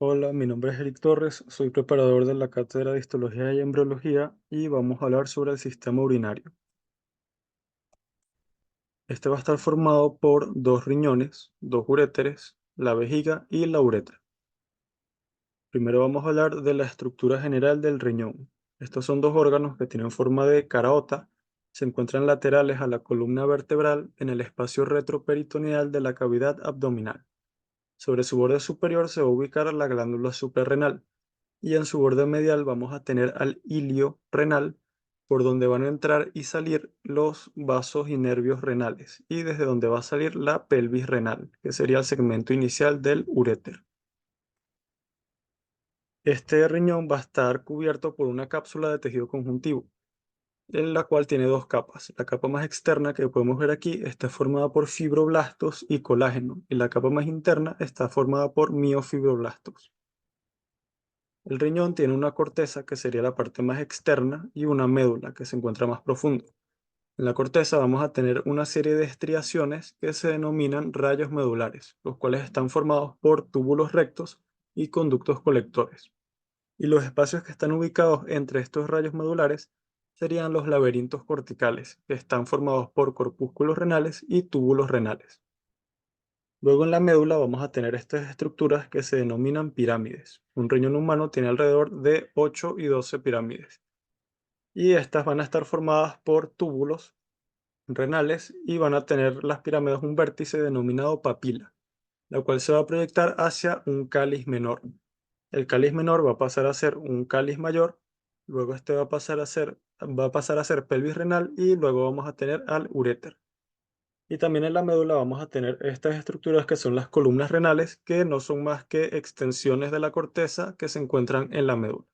Hola, mi nombre es Eric Torres, soy preparador de la Cátedra de Histología y Embriología y vamos a hablar sobre el sistema urinario. Este va a estar formado por dos riñones, dos uréteres, la vejiga y la uretra. Primero vamos a hablar de la estructura general del riñón. Estos son dos órganos que tienen forma de caraota, se encuentran laterales a la columna vertebral en el espacio retroperitoneal de la cavidad abdominal. Sobre su borde superior se va a ubicar la glándula suprarrenal y en su borde medial vamos a tener al hilio renal, por donde van a entrar y salir los vasos y nervios renales, y desde donde va a salir la pelvis renal, que sería el segmento inicial del uréter. Este riñón va a estar cubierto por una cápsula de tejido conjuntivo, en la cual tiene dos capas. La capa más externa que podemos ver aquí está formada por fibroblastos y colágeno, y la capa más interna está formada por miofibroblastos. El riñón tiene una corteza que sería la parte más externa y una médula que se encuentra más profundo. En la corteza vamos a tener una serie de estriaciones que se denominan rayos medulares, los cuales están formados por túbulos rectos y conductos colectores. Y los espacios que están ubicados entre estos rayos medulares serían los laberintos corticales, que están formados por corpúsculos renales y túbulos renales. Luego en la médula vamos a tener estas estructuras que se denominan pirámides. Un riñón humano tiene alrededor de 8 y 12 pirámides. Y estas van a estar formadas por túbulos renales y van a tener las pirámides un vértice denominado papila, la cual se va a proyectar hacia un cáliz menor. El cáliz menor va a pasar a ser un cáliz mayor, luego este va a pasar a ser pelvis renal y luego vamos a tener al uréter. Y también en la médula vamos a tener estas estructuras que son las columnas renales, que no son más que extensiones de la corteza que se encuentran en la médula.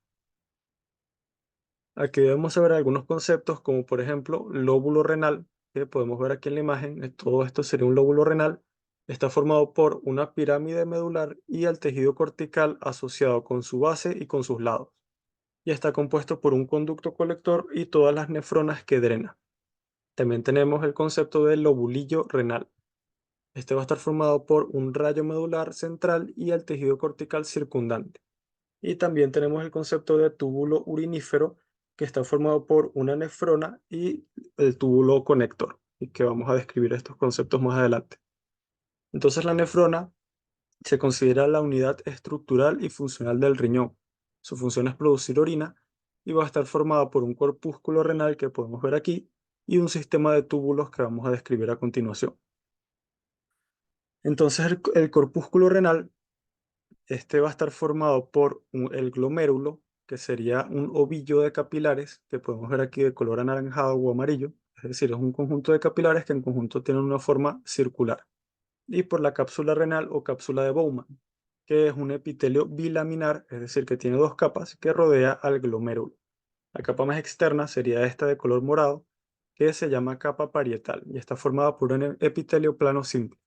Aquí debemos saber algunos conceptos como por ejemplo lóbulo renal, que podemos ver aquí en la imagen. Todo esto sería un lóbulo renal. Está formado por una pirámide medular y el tejido cortical asociado con su base y con sus lados. Y está compuesto por un conducto colector y todas las nefronas que drena. También tenemos el concepto del lobulillo renal. Este va a estar formado por un rayo medular central y el tejido cortical circundante. Y también tenemos el concepto de túbulo urinífero, que está formado por una nefrona y el túbulo conector, y que vamos a describir estos conceptos más adelante. Entonces la nefrona se considera la unidad estructural y funcional del riñón. Su función es producir orina y va a estar formada por un corpúsculo renal que podemos ver aquí y un sistema de túbulos que vamos a describir a continuación. Entonces el corpúsculo renal, este va a estar formado por el glomérulo, que sería un ovillo de capilares que podemos ver aquí de color anaranjado o amarillo. Es decir, es un conjunto de capilares que en conjunto tienen una forma circular. Y por la cápsula renal o cápsula de Bowman, que es un epitelio bilaminar, es decir, que tiene dos capas que rodea al glomérulo. La capa más externa sería esta de color morado, que se llama capa parietal y está formada por un epitelio plano simple.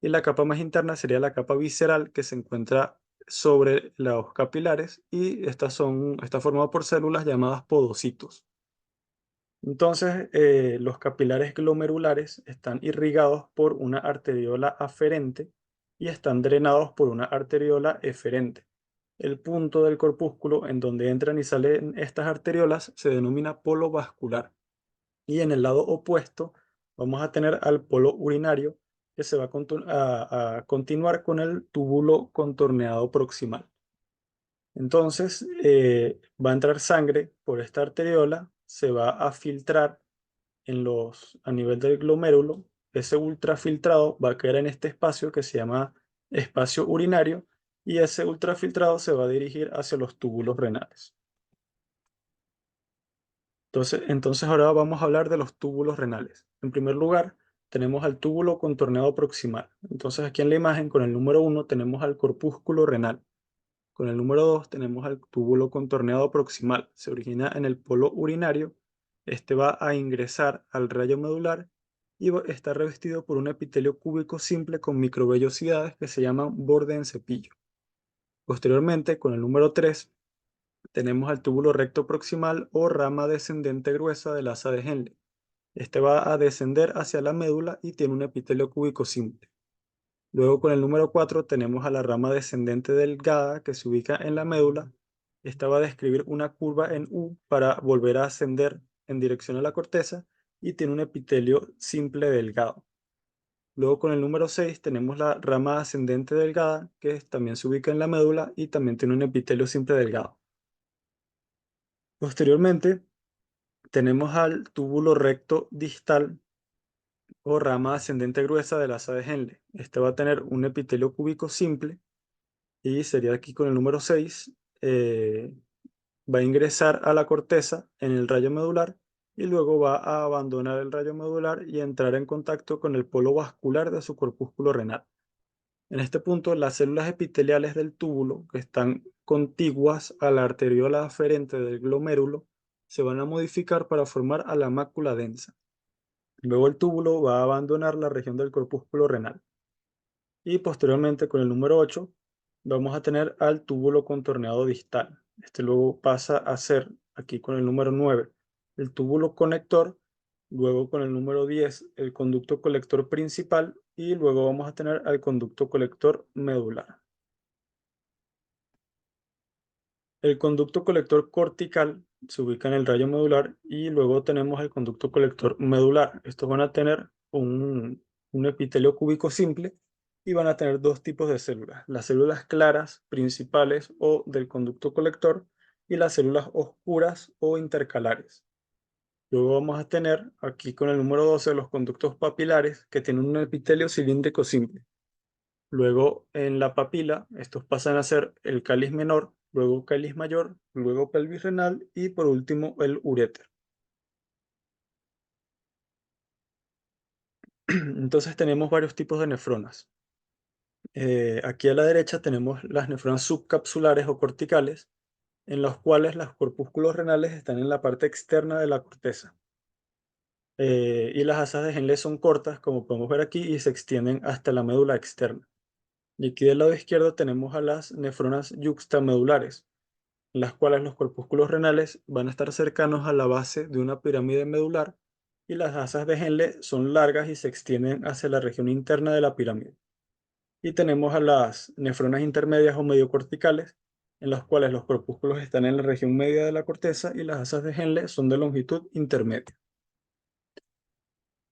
Y la capa más interna sería la capa visceral que se encuentra sobre los capilares y está formada por células llamadas podocitos. Entonces, los capilares glomerulares están irrigados por una arteriola aferente y están drenados por una arteriola eferente. El punto del corpúsculo en donde entran y salen estas arteriolas se denomina polo vascular. Y en el lado opuesto vamos a tener al polo urinario, que se va a continuar con el túbulo contorneado proximal. Entonces, va a entrar sangre por esta arteriola, se va a filtrar a nivel del glomérulo. Ese ultrafiltrado va a caer en este espacio que se llama espacio urinario y ese ultrafiltrado se va a dirigir hacia los túbulos renales. Entonces ahora vamos a hablar de los túbulos renales. En primer lugar, tenemos al túbulo contorneado proximal. Entonces aquí en la imagen con el número 1 tenemos al corpúsculo renal. Con el número 2 tenemos al túbulo contorneado proximal. Se origina en el polo urinario. Este va a ingresar al rayo medular y está revestido por un epitelio cúbico simple con microvellosidades que se llaman borde en cepillo. Posteriormente, con el número 3 tenemos al túbulo recto proximal o rama descendente gruesa del asa de Henle. Este va a descender hacia la médula y tiene un epitelio cúbico simple. Luego con el número 4 tenemos a la rama descendente delgada que se ubica en la médula. Esta va a describir una curva en U para volver a ascender en dirección a la corteza y tiene un epitelio simple delgado. Luego con el número 6 tenemos la rama ascendente delgada que también se ubica en la médula y también tiene un epitelio simple delgado. Posteriormente tenemos al túbulo recto distal o rama ascendente gruesa del asa de Henle. Este va a tener un epitelio cúbico simple y sería aquí con el número 6. Va a ingresar a la corteza en el rayo medular y luego va a abandonar el rayo medular y entrar en contacto con el polo vascular de su corpúsculo renal. En este punto, las células epiteliales del túbulo, que están contiguas a la arteriola aferente del glomérulo, se van a modificar para formar a la mácula densa. Luego el túbulo va a abandonar la región del corpúsculo renal. Y posteriormente, con el número 8, vamos a tener al túbulo contorneado distal. Este luego pasa a ser, aquí con el número 9, el túbulo conector. Luego con el número 10, el conducto colector principal. Y luego vamos a tener al conducto colector medular. El conducto colector cortical se ubica en el rayo medular y luego tenemos el conducto colector medular. Estos van a tener un epitelio cúbico simple y van a tener dos tipos de células: las células claras principales o del conducto colector y las células oscuras o intercalares. Luego vamos a tener aquí con el número 12 los conductos papilares que tienen un epitelio cilíndrico simple. Luego en la papila, estos pasan a ser el cáliz menor, luego cáliz mayor, luego pelvis renal y por último el uréter. Entonces tenemos varios tipos de nefronas. Aquí a la derecha tenemos las nefronas subcapsulares o corticales, en las cuales los corpúsculos renales están en la parte externa de la corteza. Y las asas de Henle son cortas, como podemos ver aquí, y se extienden hasta la médula externa. Y aquí del lado izquierdo tenemos a las nefronas yuxtamedulares, en las cuales los corpúsculos renales van a estar cercanos a la base de una pirámide medular y las asas de Henle son largas y se extienden hacia la región interna de la pirámide. Y tenemos a las nefronas intermedias o mediocorticales, en las cuales los corpúsculos están en la región media de la corteza y las asas de Henle son de longitud intermedia.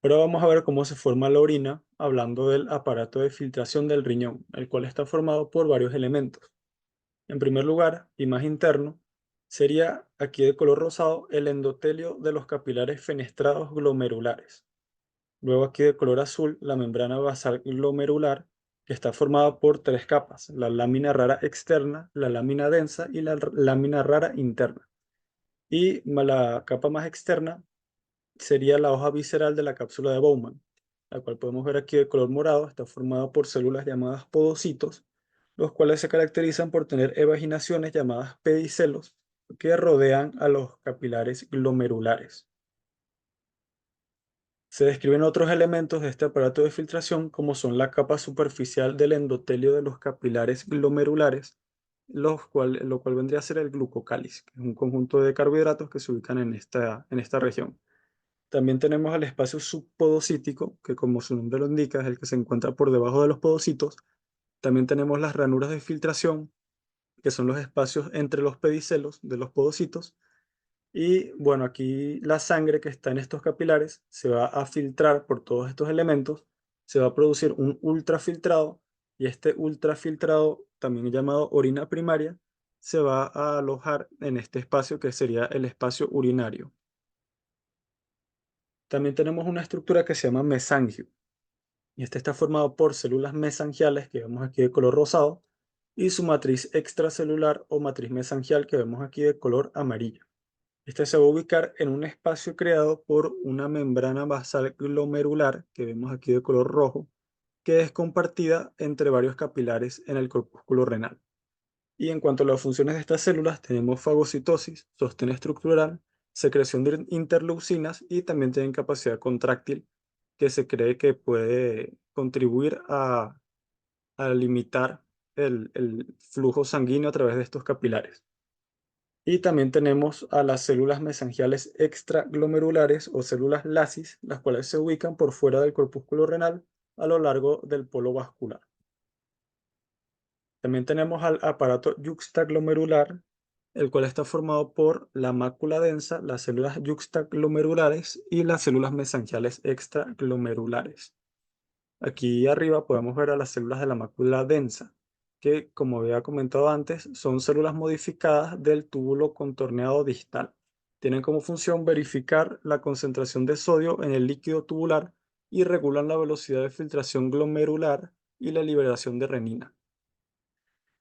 Ahora vamos a ver cómo se forma la orina, hablando del aparato de filtración del riñón, el cual está formado por varios elementos. En primer lugar, y más interno, sería aquí de color rosado el endotelio de los capilares fenestrados glomerulares. Luego aquí de color azul la membrana basal glomerular, que está formada por tres capas: la lámina rara externa, la lámina densa y la lámina rara interna. Y la capa más externa sería la hoja visceral de la cápsula de Bowman, la cual podemos ver aquí de color morado. Está formada por células llamadas podocitos, los cuales se caracterizan por tener evaginaciones llamadas pedicelos que rodean a los capilares glomerulares. Se describen otros elementos de este aparato de filtración, como son la capa superficial del endotelio de los capilares glomerulares, lo cual vendría a ser el glucocáliz, que es un conjunto de carbohidratos que se ubican en esta región. También tenemos al espacio subpodocítico, que como su nombre lo indica, es el que se encuentra por debajo de los podocitos. También tenemos las ranuras de filtración, que son los espacios entre los pedicelos de los podocitos. Y bueno, aquí la sangre que está en estos capilares se va a filtrar por todos estos elementos, se va a producir un ultrafiltrado, y este ultrafiltrado, también llamado orina primaria, se va a alojar en este espacio que sería el espacio urinario. También tenemos una estructura que se llama mesangio, y este está formado por células mesangiales que vemos aquí de color rosado y su matriz extracelular o matriz mesangial que vemos aquí de color amarillo. Este se va a ubicar en un espacio creado por una membrana basal glomerular que vemos aquí de color rojo, que es compartida entre varios capilares en el corpúsculo renal. Y en cuanto a las funciones de estas células, tenemos fagocitosis, sostén estructural, secreción de interleucinas y también tienen capacidad contráctil, que se cree que puede contribuir a limitar el flujo sanguíneo a través de estos capilares. Y también tenemos a las células mesangiales extraglomerulares o células lasis, las cuales se ubican por fuera del corpúsculo renal a lo largo del polo vascular. También tenemos al aparato yuxtaglomerular, el cual está formado por la mácula densa, las células yuxtaglomerulares y las células mesangiales extraglomerulares. Aquí arriba podemos ver a las células de la mácula densa, que como había comentado antes, son células modificadas del túbulo contorneado distal. Tienen como función verificar la concentración de sodio en el líquido tubular y regulan la velocidad de filtración glomerular y la liberación de renina.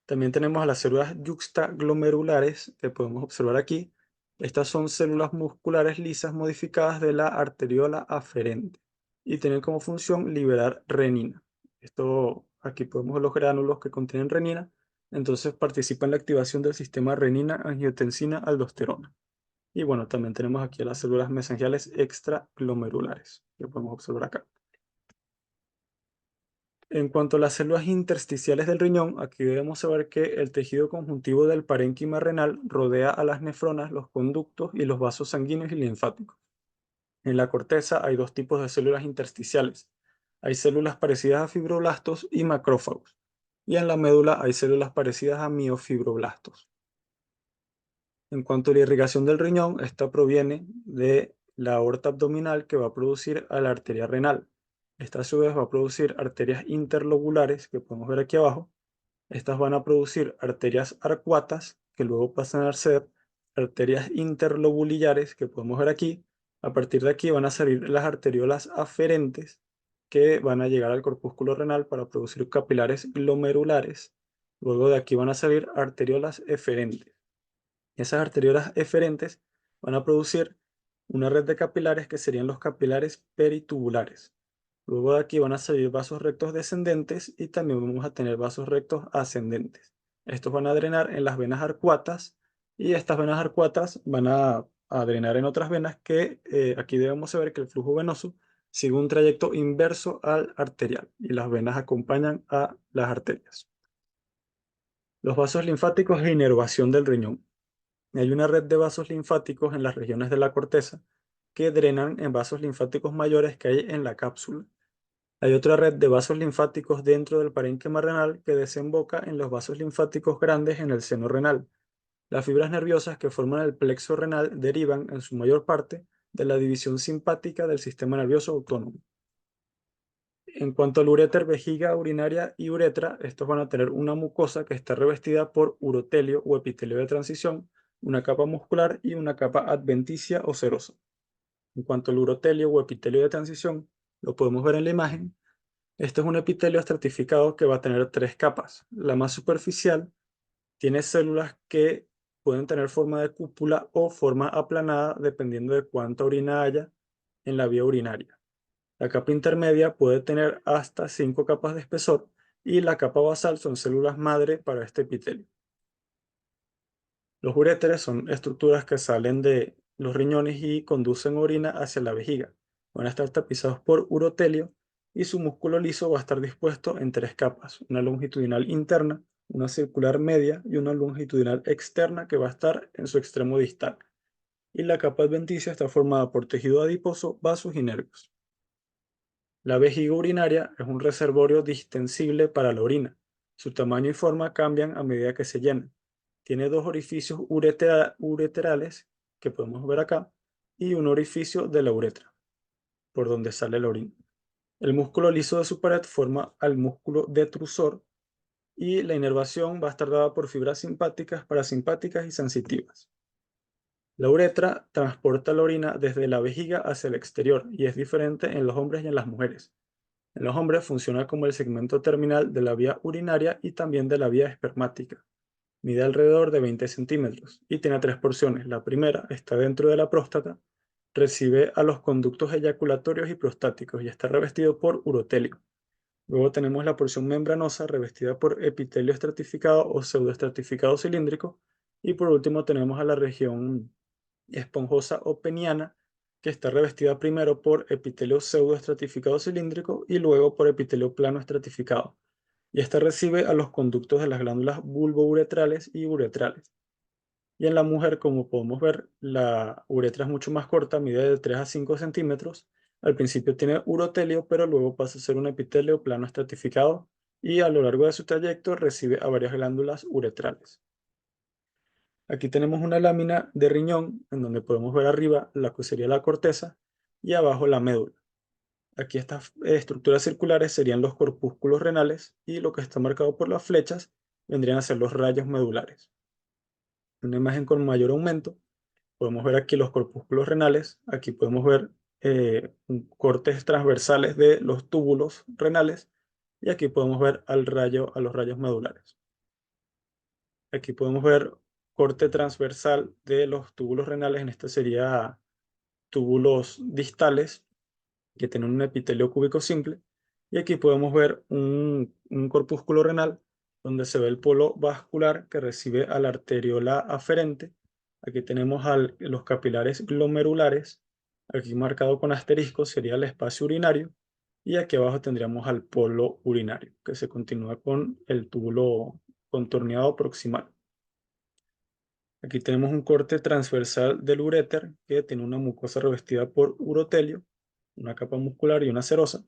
También tenemos a las células yuxtaglomerulares que podemos observar aquí. Estas son células musculares lisas modificadas de la arteriola aferente y tienen como función liberar renina. Esto, aquí podemos ver los gránulos que contienen renina, entonces participa en la activación del sistema renina-angiotensina-aldosterona. Y bueno, también tenemos aquí a las células mesangiales extraglomerulares que podemos observar acá. En cuanto a las células intersticiales del riñón, aquí debemos saber que el tejido conjuntivo del parénquima renal rodea a las nefronas, los conductos y los vasos sanguíneos y linfáticos. En la corteza hay dos tipos de células intersticiales. Hay células parecidas a fibroblastos y macrófagos. Y en la médula hay células parecidas a miofibroblastos. En cuanto a la irrigación del riñón, esta proviene de la aorta abdominal que va a producir a la arteria renal. Esta a su vez va a producir arterias interlobulares que podemos ver aquí abajo. Estas van a producir arterias arcuatas que luego pasan a ser arterias interlobulillares que podemos ver aquí. A partir de aquí van a salir las arteriolas aferentes que van a llegar al corpúsculo renal para producir capilares glomerulares. Luego de aquí van a salir arteriolas eferentes. Esas arteriolas eferentes van a producir una red de capilares que serían los capilares peritubulares. Luego de aquí van a salir vasos rectos descendentes y también vamos a tener vasos rectos ascendentes. Estos van a drenar en las venas arcuatas y estas venas arcuatas van a drenar en otras venas que aquí debemos saber que el flujo venoso sigue un trayecto inverso al arterial y las venas acompañan a las arterias. Los vasos linfáticos e inervación del riñón. Hay una red de vasos linfáticos en las regiones de la corteza que drenan en vasos linfáticos mayores que hay en la cápsula. Hay otra red de vasos linfáticos dentro del parénquima renal que desemboca en los vasos linfáticos grandes en el seno renal. Las fibras nerviosas que forman el plexo renal derivan, en su mayor parte, de la división simpática del sistema nervioso autónomo. En cuanto al uréter, vejiga urinaria y uretra, estos van a tener una mucosa que está revestida por urotelio o epitelio de transición, una capa muscular y una capa adventicia o serosa. En cuanto al urotelio o epitelio de transición, lo podemos ver en la imagen. Este es un epitelio estratificado que va a tener tres capas. La más superficial tiene células que pueden tener forma de cúpula o forma aplanada dependiendo de cuánta orina haya en la vía urinaria. La capa intermedia puede tener hasta 5 capas de espesor y la capa basal son células madre para este epitelio. Los uréteres son estructuras que salen de los riñones y conducen orina hacia la vejiga. Van a estar tapizados por urotelio y su músculo liso va a estar dispuesto en tres capas, una longitudinal interna, una circular media y una longitudinal externa que va a estar en su extremo distal. Y la capa adventicia está formada por tejido adiposo, vasos y nervios. La vejiga urinaria es un reservorio distensible para la orina. Su tamaño y forma cambian a medida que se llena. Tiene dos orificios ureterales que podemos ver acá y un orificio de la uretra, por donde sale la orina. El músculo liso de su pared forma al músculo detrusor y la inervación va a estar dada por fibras simpáticas, parasimpáticas y sensitivas. La uretra transporta la orina desde la vejiga hacia el exterior y es diferente en los hombres y en las mujeres. En los hombres funciona como el segmento terminal de la vía urinaria y también de la vía espermática. Mide alrededor de 20 centímetros y tiene tres porciones. La primera está dentro de la próstata, recibe a los conductos eyaculatorios y prostáticos y está revestido por urotelio. Luego tenemos la porción membranosa revestida por epitelio estratificado o pseudoestratificado cilíndrico. Y por último tenemos a la región esponjosa o peniana, que está revestida primero por epitelio pseudoestratificado cilíndrico y luego por epitelio plano estratificado. Y esta recibe a los conductos de las glándulas bulbouretrales y uretrales. Y en la mujer, como podemos ver, la uretra es mucho más corta, mide de 3 a 5 centímetros. Al principio tiene urotelio, pero luego pasa a ser un epitelio plano estratificado y a lo largo de su trayecto recibe a varias glándulas uretrales. Aquí tenemos una lámina de riñón en donde podemos ver arriba la que sería la corteza y abajo la médula. Aquí estas estructuras circulares serían los corpúsculos renales y lo que está marcado por las flechas vendrían a ser los rayos medulares. Una imagen con mayor aumento, podemos ver aquí los corpúsculos renales, aquí podemos ver cortes transversales de los túbulos renales y aquí podemos ver a los rayos medulares. Aquí podemos ver corte transversal de los túbulos renales, en este sería túbulos distales que tienen un epitelio cúbico simple. Y aquí podemos ver un corpúsculo renal donde se ve el polo vascular que recibe a la arteriola aferente. Aquí tenemos los capilares glomerulares. Aquí marcado con asterisco sería el espacio urinario. Y aquí abajo tendríamos al polo urinario, que se continúa con el túbulo contorneado proximal. Aquí tenemos un corte transversal del uréter que tiene una mucosa revestida por urotelio, una capa muscular y una serosa.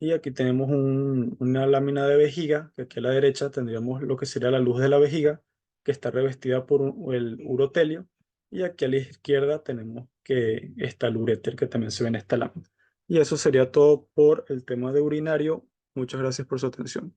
Y aquí tenemos una lámina de vejiga, que aquí a la derecha tendríamos lo que sería la luz de la vejiga, que está revestida por el urotelio. Y aquí a la izquierda tenemos que está el uréter, que también se ve en esta lámina. Y eso sería todo por el tema de urinario. Muchas gracias por su atención.